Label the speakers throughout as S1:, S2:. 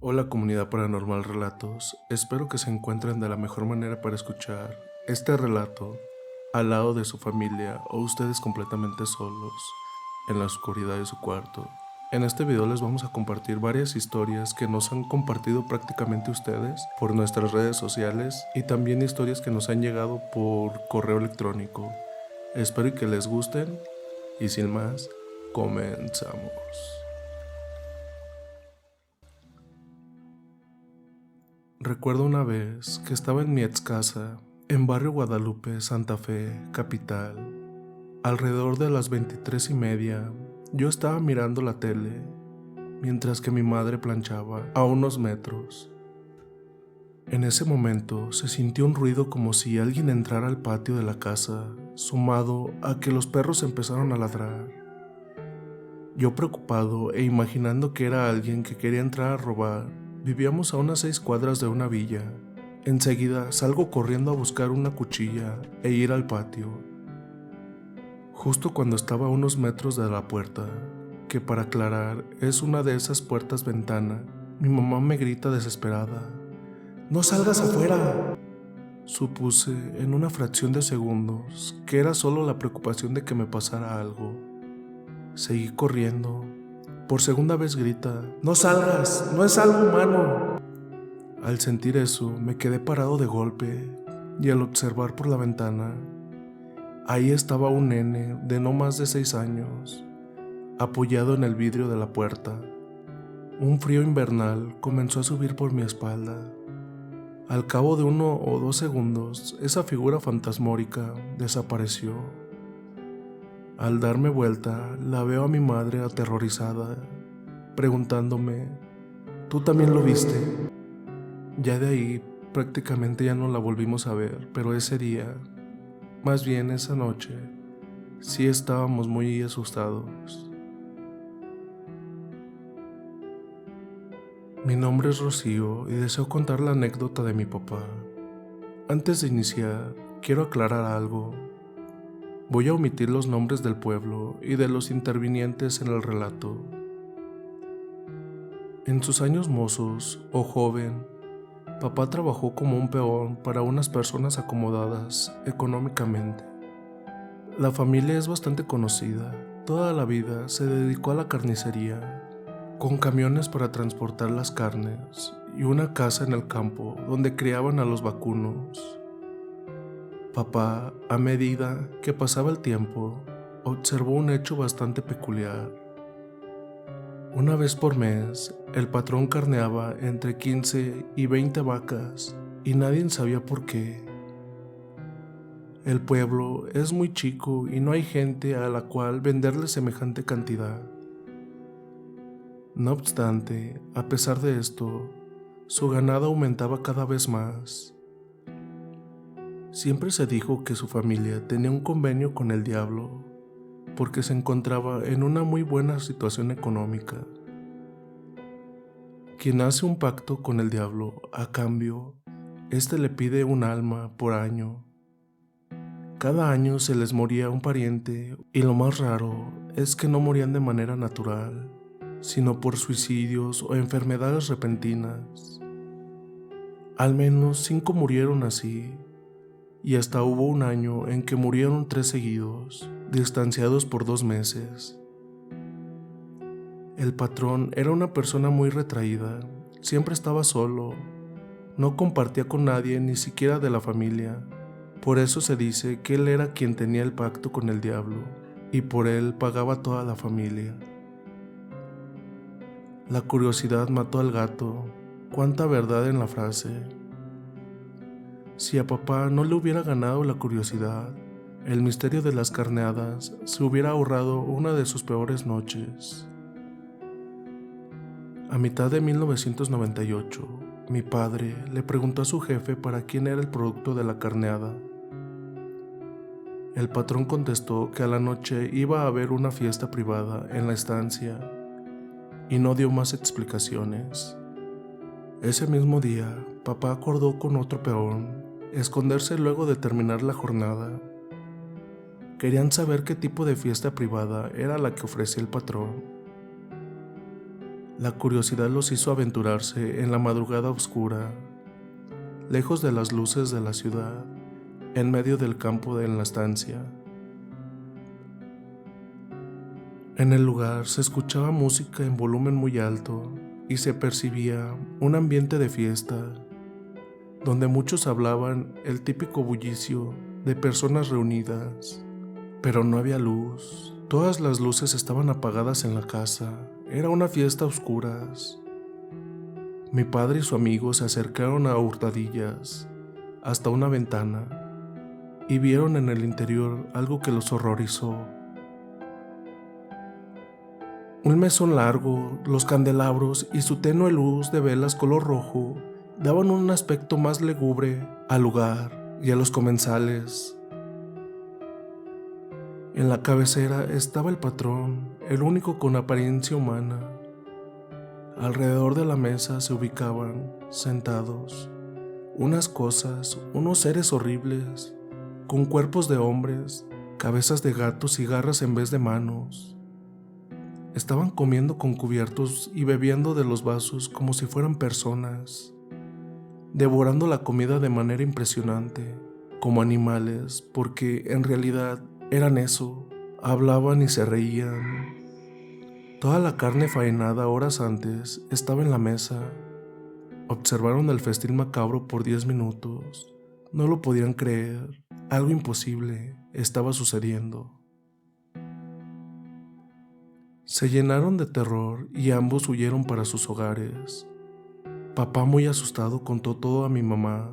S1: Hola comunidad paranormal relatos, espero que se encuentren de la mejor manera para escuchar este relato al lado de su familia o ustedes completamente solos en la oscuridad de su cuarto. En este video les vamos a compartir varias historias que nos han compartido prácticamente ustedes por nuestras redes sociales y también historias que nos han llegado por correo electrónico. Espero que les gusten y sin más, comenzamos. Recuerdo una vez que estaba en mi ex casa, en Barrio Guadalupe, Santa Fe, capital. Alrededor de las 23:30, yo estaba mirando la tele, mientras que mi madre planchaba a unos metros. En ese momento se sintió un ruido como si alguien entrara al patio de la casa, sumado a que los perros empezaron a ladrar. Yo preocupado e imaginando que era alguien que quería entrar a robar. Vivíamos a unas 6 cuadras de una villa. Enseguida salgo corriendo a buscar una cuchilla e ir al patio. Justo cuando estaba a unos metros de la puerta, que para aclarar es una de esas puertas ventana, mi mamá me grita desesperada: ¡No salgas afuera! Supuse en una fracción de segundos que era solo la preocupación de que me pasara algo. Seguí corriendo. Por segunda vez grita: ¡No salgas! ¡No es algo humano! Al sentir eso, me quedé parado de golpe y al observar por la ventana, ahí estaba un nene de no más de 6 años, apoyado en el vidrio de la puerta. Un frío invernal comenzó a subir por mi espalda. Al cabo de 1 o 2 segundos, esa figura fantasmórica desapareció. Al darme vuelta, la veo a mi madre aterrorizada, preguntándome: ¿Tú también lo viste? Ya de ahí prácticamente ya no la volvimos a ver, pero ese día, más bien esa noche, sí estábamos muy asustados. Mi nombre es Rocío y deseo contar la anécdota de mi papá. Antes de iniciar, quiero aclarar algo. Voy a omitir los nombres del pueblo y de los intervinientes en el relato. En sus años mozos o joven, papá trabajó como un peón para unas personas acomodadas económicamente. La familia es bastante conocida. Toda la vida se dedicó a la carnicería, con camiones para transportar las carnes y una casa en el campo donde criaban a los vacunos. Papá, a medida que pasaba el tiempo, observó un hecho bastante peculiar. Una vez por mes, el patrón carneaba entre 15 y 20 vacas y nadie sabía por qué. El pueblo es muy chico y no hay gente a la cual venderle semejante cantidad. No obstante, a pesar de esto, su ganado aumentaba cada vez más. Siempre se dijo que su familia tenía un convenio con el diablo, porque se encontraba en una muy buena situación económica. Quien hace un pacto con el diablo, a cambio, éste le pide un alma por año. Cada año se les moría un pariente y lo más raro es que no morían de manera natural, sino por suicidios o enfermedades repentinas. Al menos 5 murieron así, y hasta hubo un año en que murieron 3 seguidos, distanciados por 2 meses. El patrón era una persona muy retraída, siempre estaba solo, no compartía con nadie, ni siquiera de la familia. Por eso se dice que él era quien tenía el pacto con el diablo, y por él pagaba toda la familia. La curiosidad mató al gato. Cuánta verdad en la frase. Si a papá no le hubiera ganado la curiosidad, el misterio de las carneadas se hubiera ahorrado una de sus peores noches. A mitad de 1998, mi padre le preguntó a su jefe para quién era el producto de la carneada. El patrón contestó que a la noche iba a haber una fiesta privada en la estancia y no dio más explicaciones. Ese mismo día, papá acordó con otro peón esconderse luego de terminar la jornada. Querían saber qué tipo de fiesta privada era la que ofrecía el patrón. La curiosidad los hizo aventurarse en la madrugada oscura, lejos de las luces de la ciudad, en medio del campo en la estancia. En el lugar se escuchaba música en volumen muy alto y se percibía un ambiente de fiesta, donde muchos hablaban el típico bullicio de personas reunidas, pero no había luz. Todas las luces estaban apagadas en la casa. Era una fiesta a oscuras. Mi padre y su amigo se acercaron a hurtadillas hasta una ventana y vieron en el interior algo que los horrorizó. Un mesón largo, los candelabros y su tenue luz de velas color rojo daban un aspecto más lúgubre al lugar y a los comensales. En la cabecera estaba el patrón, el único con apariencia humana. Alrededor de la mesa se ubicaban, sentados, unas cosas, unos seres horribles, con cuerpos de hombres, cabezas de gatos y garras en vez de manos. Estaban comiendo con cubiertos y bebiendo de los vasos como si fueran personas, devorando la comida de manera impresionante, como animales, porque en realidad eran eso. Hablaban y se reían. Toda la carne faenada horas antes estaba en la mesa. Observaron el festín macabro por 10 minutos. No lo podían creer. Algo imposible estaba sucediendo. Se llenaron de terror y ambos huyeron para sus hogares. Papá, muy asustado, contó todo a mi mamá.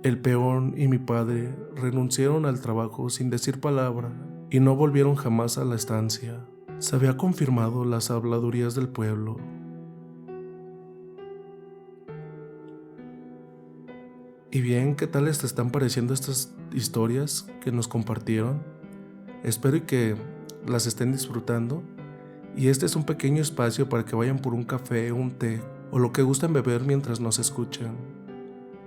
S1: El peón y mi padre renunciaron al trabajo sin decir palabra y no volvieron jamás a la estancia. Se había confirmado las habladurías del pueblo. Y bien, ¿qué tal les están pareciendo estas historias que nos compartieron? Espero y que las estén disfrutando. Y este es un pequeño espacio para que vayan por un café, un té o lo que gusten beber mientras nos escuchan.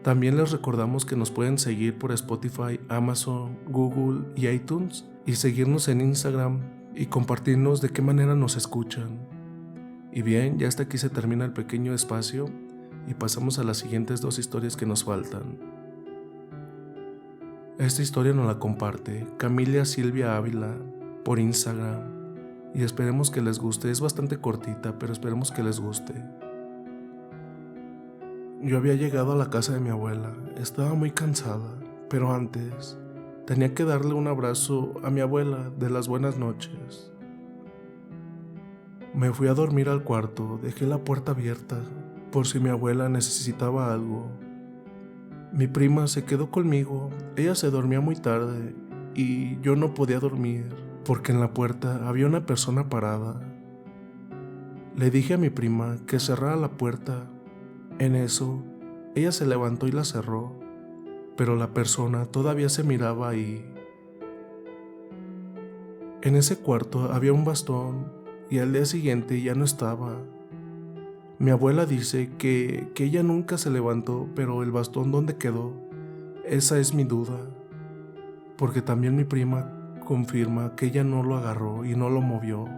S1: También les recordamos que nos pueden seguir por Spotify, Amazon, Google y iTunes y seguirnos en Instagram y compartirnos de qué manera nos escuchan. Y bien, ya hasta aquí se termina el pequeño espacio y pasamos a las siguientes 2 historias que nos faltan. Esta historia nos la comparte Camilia Silvia Ávila por Instagram y esperemos que les guste. Es bastante cortita, pero esperemos que les guste. Yo había llegado a la casa de mi abuela. Estaba muy cansada, pero antes tenía que darle un abrazo a mi abuela de las buenas noches. Me fui a dormir al cuarto, dejé la puerta abierta por si mi abuela necesitaba algo. Mi prima se quedó conmigo. Ella se dormía muy tarde y yo no podía dormir porque en la puerta había una persona parada. Le dije a mi prima que cerrara la puerta. En eso, ella se levantó y la cerró, pero la persona todavía se miraba ahí. En ese cuarto había un bastón y al día siguiente ya no estaba. Mi abuela dice que ella nunca se levantó, pero el bastón ¿dónde quedó? Esa es mi duda, porque también mi prima confirma que ella no lo agarró y no lo movió,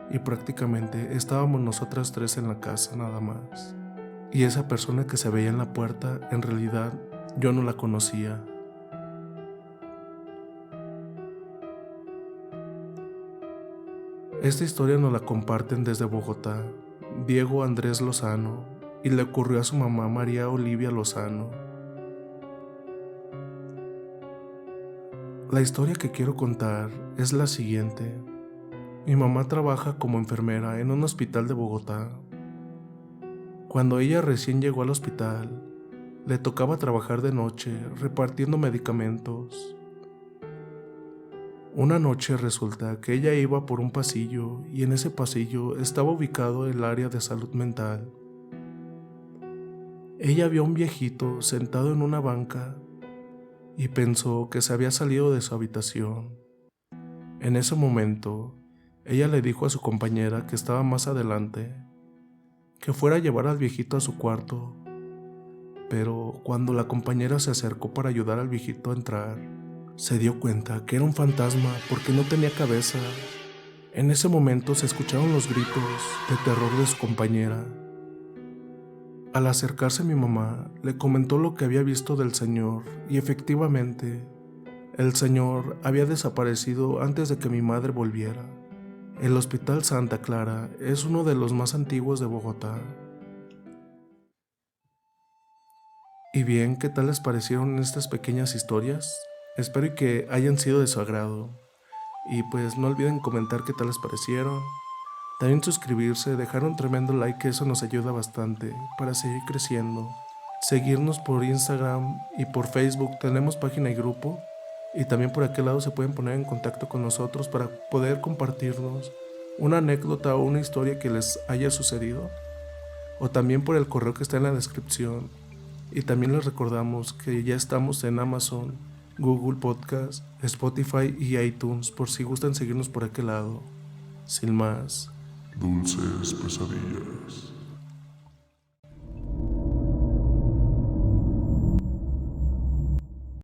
S1: y prácticamente estábamos nosotras 3 en la casa nada más. Y esa persona que se veía en la puerta, en realidad yo no la conocía. Esta historia nos la comparten desde Bogotá, Diego Andrés Lozano, y le ocurrió a su mamá María Olivia Lozano. La historia que quiero contar es la siguiente. Mi mamá trabaja como enfermera en un hospital de Bogotá. Cuando ella recién llegó al hospital, le tocaba trabajar de noche repartiendo medicamentos. Una noche resulta que ella iba por un pasillo y en ese pasillo estaba ubicado el área de salud mental. Ella vio a un viejito sentado en una banca y pensó que se había salido de su habitación. En ese momento, ella le dijo a su compañera que estaba más adelante que fuera a llevar al viejito a su cuarto, pero cuando la compañera se acercó para ayudar al viejito a entrar, se dio cuenta que era un fantasma porque no tenía cabeza. En ese momento se escucharon los gritos de terror de su compañera. Al acercarse mi mamá, le comentó lo que había visto del señor y efectivamente, el señor había desaparecido antes de que mi madre volviera. El Hospital Santa Clara es uno de los más antiguos de Bogotá. Y bien, ¿qué tal les parecieron estas pequeñas historias? Espero y que hayan sido de su agrado. Y pues no olviden comentar qué tal les parecieron. También suscribirse, dejar un tremendo like, que eso nos ayuda bastante para seguir creciendo. Seguirnos por Instagram y por Facebook, tenemos página y grupo. Y también por aquel lado se pueden poner en contacto con nosotros para poder compartirnos una anécdota o una historia que les haya sucedido. O también por el correo que está en la descripción. Y también les recordamos que ya estamos en Amazon, Google Podcast, Spotify y iTunes por si gustan seguirnos por aquel lado. Sin más.
S2: Dulces pesadillas.